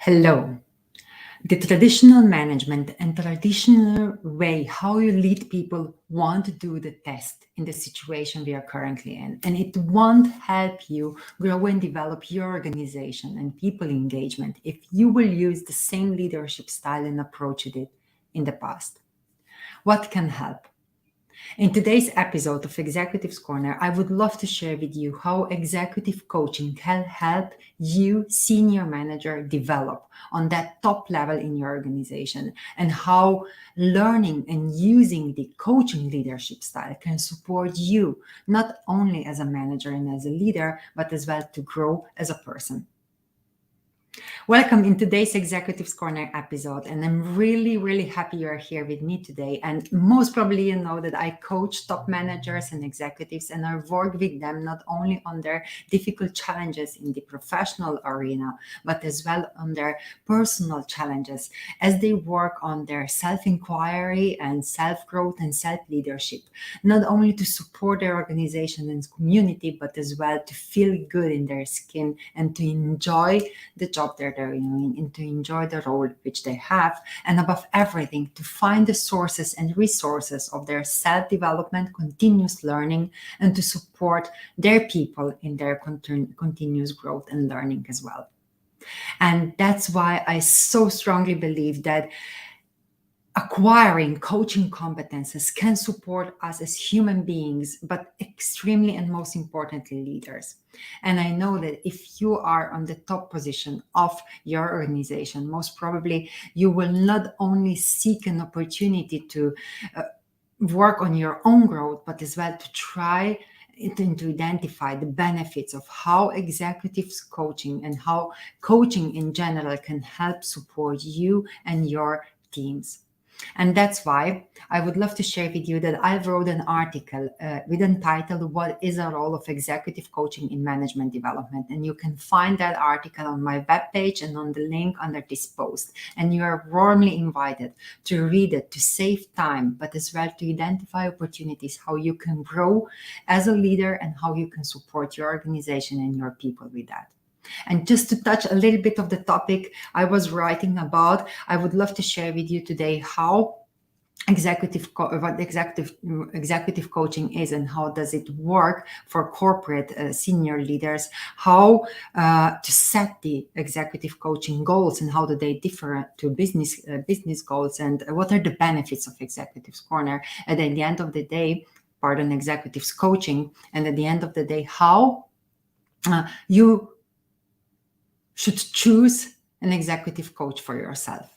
Hello. The traditional management and traditional way how you lead people won't do the test in the situation we are currently in. And it won't help you grow and develop your organization and people engagement if you will use the same leadership style and approach you did in the past. What can help? In today's episode of Executives Corner, I would love to share with you how executive coaching can help you, senior manager, develop on that top level in your organization, and how learning and using the coaching leadership style can support you not only as a manager and as a leader, but as well to grow as a person. Welcome in today's Executives Corner episode, and I'm really happy you're here with me today. And most probably you know that I coach top managers and executives, and I work with them not only on their difficult challenges in the professional arena, but as well on their personal challenges as they work on their self-inquiry and self-growth and self-leadership, not only to support their organization and community, but as well to feel good in their skin and to enjoy the job they're doing and to enjoy the role which they have, and above everything to find the sources and resources of their self-development, continuous learning, and to support their people in their continuous growth and learning as well. And that's why I so strongly believe that acquiring coaching competences can support us as human beings, but extremely and most importantly, leaders. And I know that if you are on the top position of your organization, most probably you will not only seek an opportunity to work on your own growth, but as well to try to identify the benefits of how executives coaching and how coaching in general can help support you and your teams. And that's why I would love to share with you that I wrote an article with a title, What is the Role of Executive Coaching in Management Development? And you can find that article on my webpage and on the link under this post. And you are warmly invited to read it, to save time, but as well to identify opportunities, how you can grow as a leader and how you can support your organization and your people with that. And just to touch a little bit of the topic I was writing about, I would love to share with you today how executive coaching is and how does it work for corporate senior leaders, how to set the executive coaching goals and how do they differ to business goals, and what are the benefits of Executives Corner. And at the end of the day, pardon, executives coaching, and at the end of the day, how you should choose an executive coach for yourself.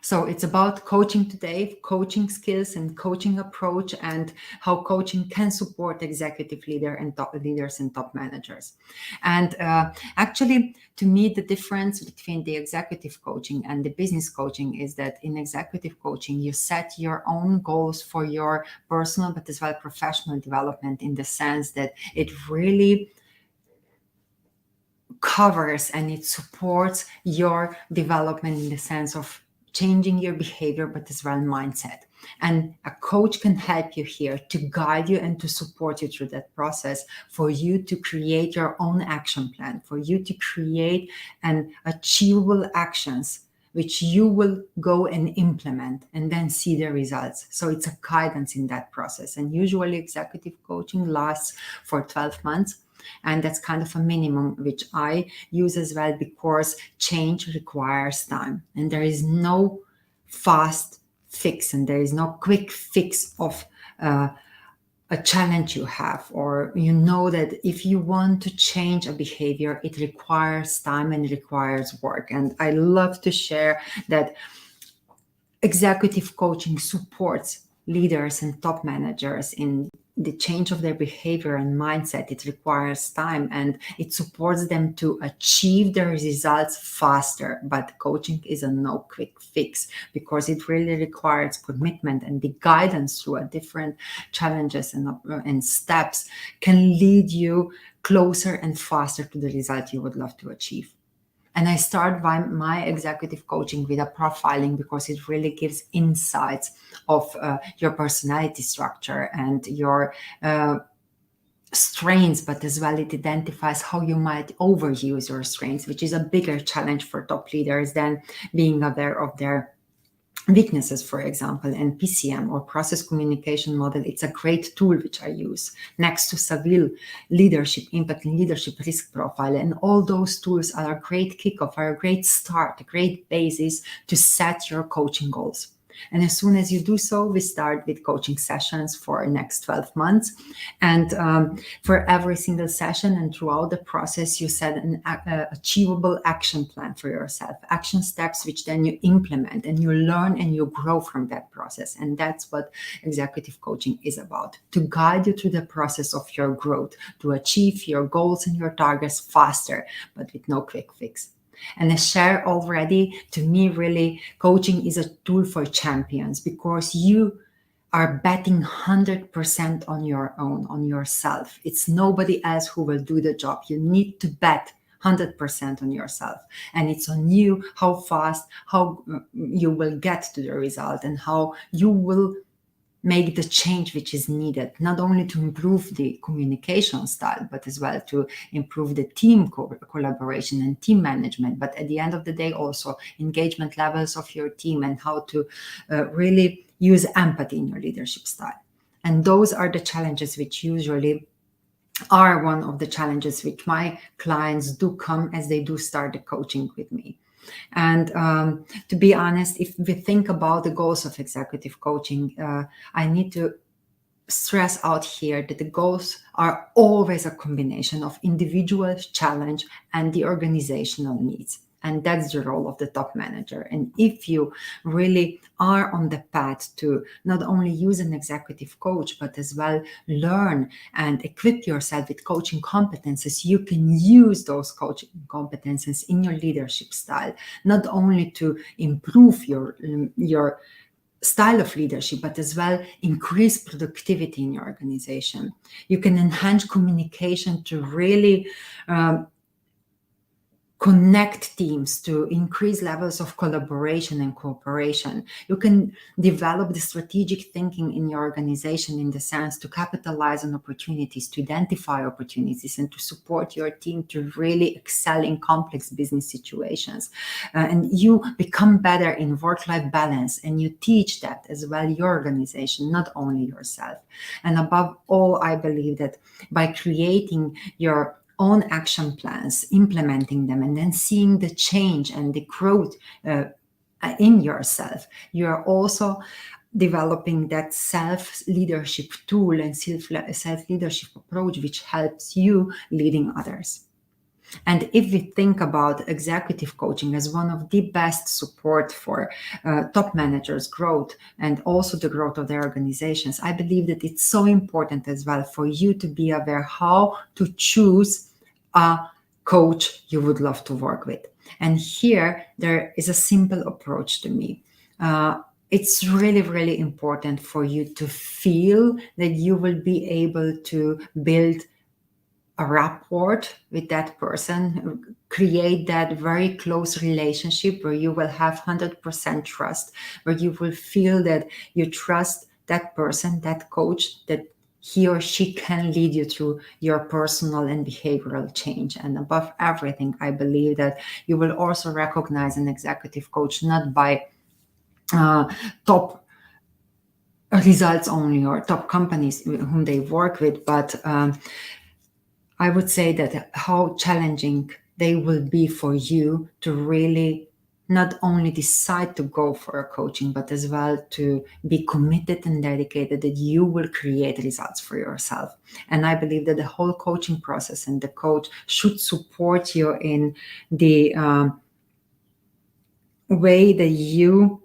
So it's about coaching today, coaching skills and coaching approach, and how coaching can support executive leaders and top managers. And actually, to me, the difference between the executive coaching and the business coaching is that in executive coaching, you set your own goals for your personal, but as well professional development, in the sense that it really covers and it supports your development in the sense of changing your behavior, but as well mindset. And a coach can help you here to guide you and to support you through that process, for you to create your own action plan, for you to create an achievable actions which you will go and implement and then see the results. So it's a guidance in that process. And usually executive coaching lasts for 12 months. And that's kind of a minimum, which I use as well, because change requires time. And there is no fast fix and there is no quick fix of a challenge you have, or you know that if you want to change a behavior, it requires time and requires work. And I love to share that executive coaching supports leaders and top managers in the change of their behavior and mindset. It requires time and it supports them to achieve their results faster. But coaching is a no quick fix, because it really requires commitment, and the guidance through different challenges and steps can lead you closer and faster to the result you would love to achieve. And I start by my executive coaching with a profiling, because it really gives insights of your personality structure and your strengths, but as well it identifies how you might overuse your strengths, which is a bigger challenge for top leaders than being aware of their weaknesses, for example. And PCM, or process communication model, it's a great tool which I use next to Saville leadership impact and leadership risk profile. And all those tools are a great kickoff, are a great start, a great basis to set your coaching goals. And as soon as you do so, we start with coaching sessions for next 12 months. And for every single session and throughout the process, you set an achievable action plan for yourself, action steps, which then you implement and you learn and you grow from that process. And that's what executive coaching is about, to guide you through the process of your growth, to achieve your goals and your targets faster, but with no quick fix. And I share already, to me, really, coaching is a tool for champions, because you are betting 100% on your own, on yourself. It's nobody else who will do the job. You need to bet 100% on yourself. And it's on you how fast, how you will get to the result, and how you will make the change which is needed, not only to improve the communication style, but as well to improve the team collaboration and team management. But at the end of the day, also engagement levels of your team, and how to really use empathy in your leadership style. And those are the challenges which usually are one of the challenges which my clients do come as they do start the coaching with me. And to be honest, if we think about the goals of executive coaching, I need to stress out here that the goals are always a combination of individual challenge and the organizational needs. And that's the role of the top manager. And if you really are on the path to not only use an executive coach, but as well learn and equip yourself with coaching competences, you can use those coaching competences in your leadership style, not only to improve your style of leadership, but as well increase productivity in your organization. You can enhance communication to really connect teams, to increase levels of collaboration and cooperation. You can develop the strategic thinking in your organization, in the sense to capitalize on opportunities, to identify opportunities, and to support your team to really excel in complex business situations. And you become better in work-life balance, and you teach that as well your organization, not only yourself. And above all, I believe that by creating your own action plans, implementing them, and then seeing the change and the growth in yourself, you are also developing that self-leadership tool and self-leadership approach, which helps you leading others. And if we think about executive coaching as one of the best support for top managers' growth and also the growth of their organizations, I believe that it's so important as well for you to be aware how to choose a coach you would love to work with. And here there is a simple approach to me. It's really, really important for you to feel that you will be able to build a rapport with that person, create that very close relationship where you will have 100% trust, where you will feel that you trust that person, that coach, that he or she can lead you through your personal and behavioral change. And above everything, I believe that you will also recognize an executive coach not by top results only or top companies whom they work with, but I would say that how challenging they will be for you to really not only decide to go for a coaching, but as well to be committed and dedicated that you will create results for yourself. And I believe that the whole coaching process and the coach should support you in the way that you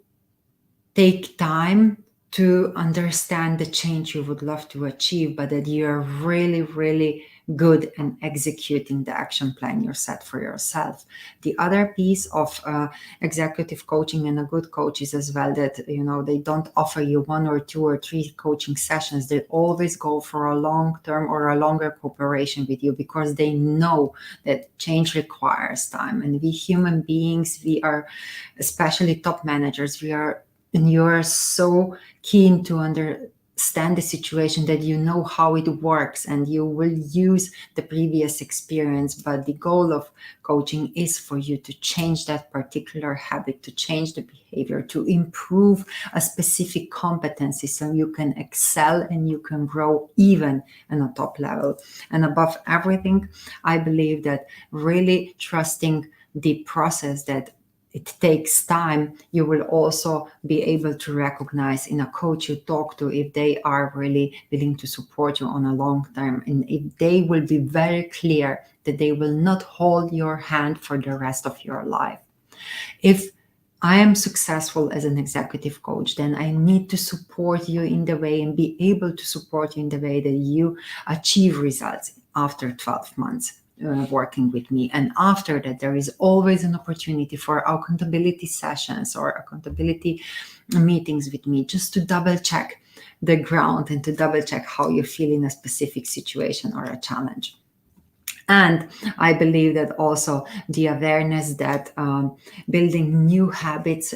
take time to understand the change you would love to achieve, but that you're really, really good in executing the action plan you set for yourself. The other piece of executive coaching and a good coach is as well that, they don't offer you 1 or 2 or 3 coaching sessions. They always go for a long-term or a longer cooperation with you, because they know that change requires time. And we human beings, we are, especially top managers, you're so keen to understand the situation, that you know how it works, and you will use the previous experience. But the goal of coaching is for you to change that particular habit, to change the behavior, to improve a specific competency so you can excel and you can grow even on a top level. And above everything, I believe that really trusting the process, that it takes time, you will also be able to recognize in a coach you talk to if they are really willing to support you on a long term, and if they will be very clear that they will not hold your hand for the rest of your life. If I am successful as an executive coach, then I need to support you in the way and be able to support you in the way that you achieve results after 12 months. Working with me. And after that, there is always an opportunity for accountability sessions or accountability meetings with me, just to double check the ground and to double check how you feel in a specific situation or a challenge. And I believe that also the awareness that building new habits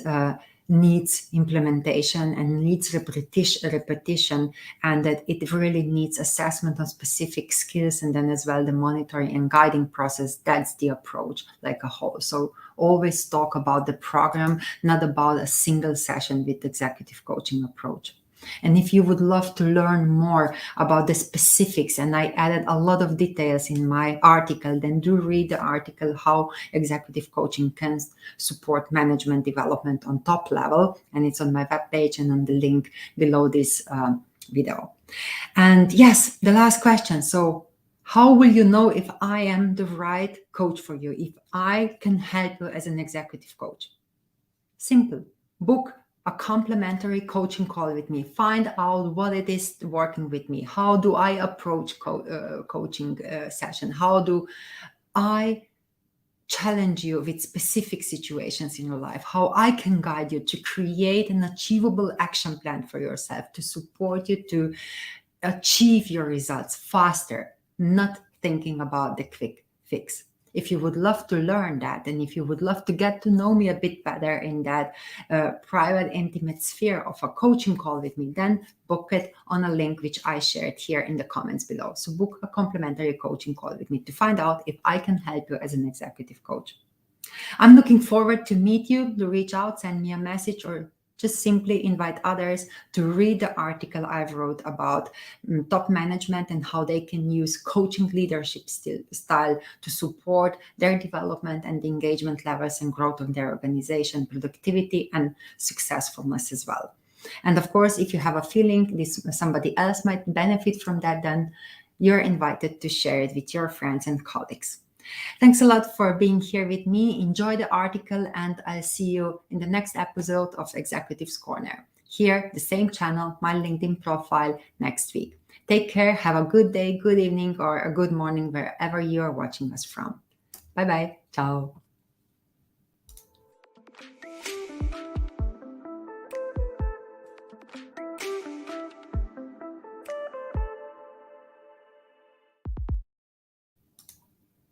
needs implementation and needs repetition, and that it really needs assessment on specific skills, and then as well the monitoring and guiding process. That's the approach like a whole. So always talk about the program, not about a single session with executive coaching approach. And if you would love to learn more about the specifics, and I added a lot of details in my article, then do read the article, How Executive Coaching Can Support Management Development on Top Level. And it's on my webpage and on the link below this video. And yes, the last question. So how will you know if I am the right coach for you, if I can help you as an executive coach? Simple. Book a complimentary coaching call with me. Find out what it is working with me. How do I approach coaching session? How do I challenge you with specific situations in your life? How I can guide you to create an achievable action plan for yourself to support you to achieve your results faster, not thinking about the quick fix. If you would love to learn that, and if you would love to get to know me a bit better in that private, intimate sphere of a coaching call with me, then book it on a link which I shared here in the comments below. So book a complimentary coaching call with me to find out if I can help you as an executive coach. I'm looking forward to meet you, to reach out, send me a message, or just simply invite others to read the article I've wrote about top management and how they can use coaching leadership style to support their development and the engagement levels and growth of their organization, productivity and successfulness as well. And of course, if you have a feeling somebody else might benefit from that, then you're invited to share it with your friends and colleagues. Thanks a lot for being here with me. Enjoy the article, and I'll see you in the next episode of Executives Corner. Here, the same channel, my LinkedIn profile next week. Take care, have a good day, good evening, or a good morning wherever you are watching us from. Bye-bye. Ciao.